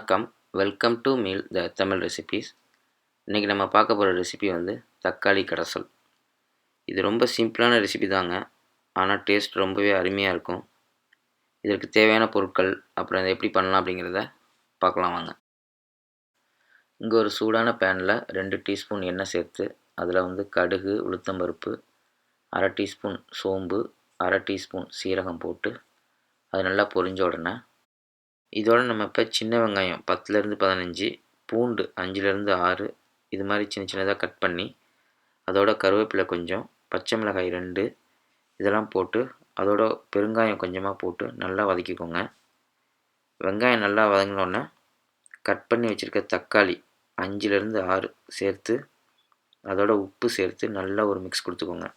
வணக்கம். Welcome to meal the Tamil recipes. இன்றைக்கி நம்ம பார்க்க போகிற ரெசிபி வந்து தக்காளி கடைசல். இது ரொம்ப சிம்பிளான ரெசிபி தாங்க. ஆனால் டேஸ்ட் ரொம்பவே அருமையாக இருக்கும். இதற்கு தேவையான பொருட்கள் அப்புறம் இதை எப்படி பண்ணலாம் அப்படிங்கிறத பார்க்கலாம் வாங்க. இங்கே ஒரு சூடான பேனில் 2 டீஸ்பூன் எண்ணெய் சேர்த்து அதில் வந்து கடுகு, உளுத்தம்பருப்பு, 1/2 டீஸ்பூன் சோம்பு, 1/2 டீஸ்பூன் சீரகம் போட்டு அது நல்லா பொரிஞ்ச உடனே இதோட நம்ம இப்போ சின்ன வெங்காயம் 10லேருந்து 15, பூண்டு 5லேருந்து 6 இது மாதிரி சின்ன சின்னதாக கட் பண்ணி, அதோட கருவேப்பிலை கொஞ்சம், பச்சை மிளகாய் 2 இதெல்லாம் போட்டு அதோட பெருங்காயம் கொஞ்சமாக போட்டு நல்லா வதக்கிக்கோங்க. வெங்காயம் நல்லா வதங்கினோடனே கட் பண்ணி வச்சுருக்க தக்காளி 5லேருந்து 6 சேர்த்து அதோட உப்பு சேர்த்து நல்லா ஒரு மிக்ஸ் கொடுத்துக்கோங்க.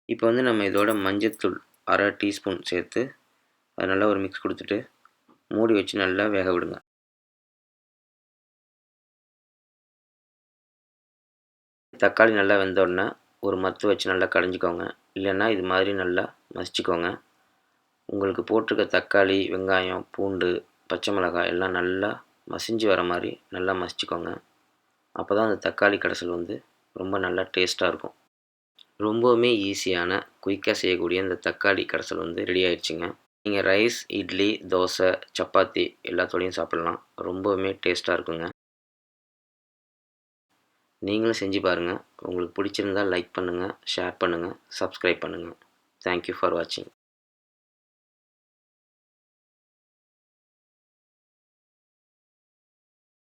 இப்போ வந்து நம்ம இதோட மஞ்சத்தூள் 1/2 டீஸ்பூன் சேர்த்து அது நல்லா ஒரு மிக்ஸ் கொடுத்துட்டு மூடி வச்சு நல்லா வேக விடுங்க. தக்காளி நல்லா வெந்தோடனே ஒரு மத்து வச்சு நல்லா கடைஞ்சிக்கோங்க. இல்லைன்னா இது மாதிரி நல்லா மசிச்சுக்கோங்க. உங்களுக்கு போட்டிருக்க தக்காளி, வெங்காயம், பூண்டு, பச்சை மிளகாய் எல்லாம் நல்லா மசிஞ்சு வர மாதிரி நல்லா மசிச்சுக்கோங்க. அப்போ தான் அந்த தக்காளி கடைசல் வந்து ரொம்ப நல்லா டேஸ்ட்டாக இருக்கும். ரொம்பவுமே ஈஸியான குயிக்காக செய்யக்கூடிய இந்த தக்காளி கடைசல் வந்து ரெடி ஆயிடுச்சுங்க. நீங்கள் ரைஸ், இட்லி, தோசை, சப்பாத்தி எல்லாத்தோடையும் சாப்பிட்லாம். ரொம்பவுமே டேஸ்ட்டாக இருக்குங்க. நீங்களும் செஞ்சு பாருங்கள். உங்களுக்கு பிடிச்சிருந்தால் லைக் பண்ணுங்கள், ஷேர் பண்ணுங்கள், சப்ஸ்கிரைப் பண்ணுங்கள். தேங்க்யூ ஃபார் வாட்சிங்.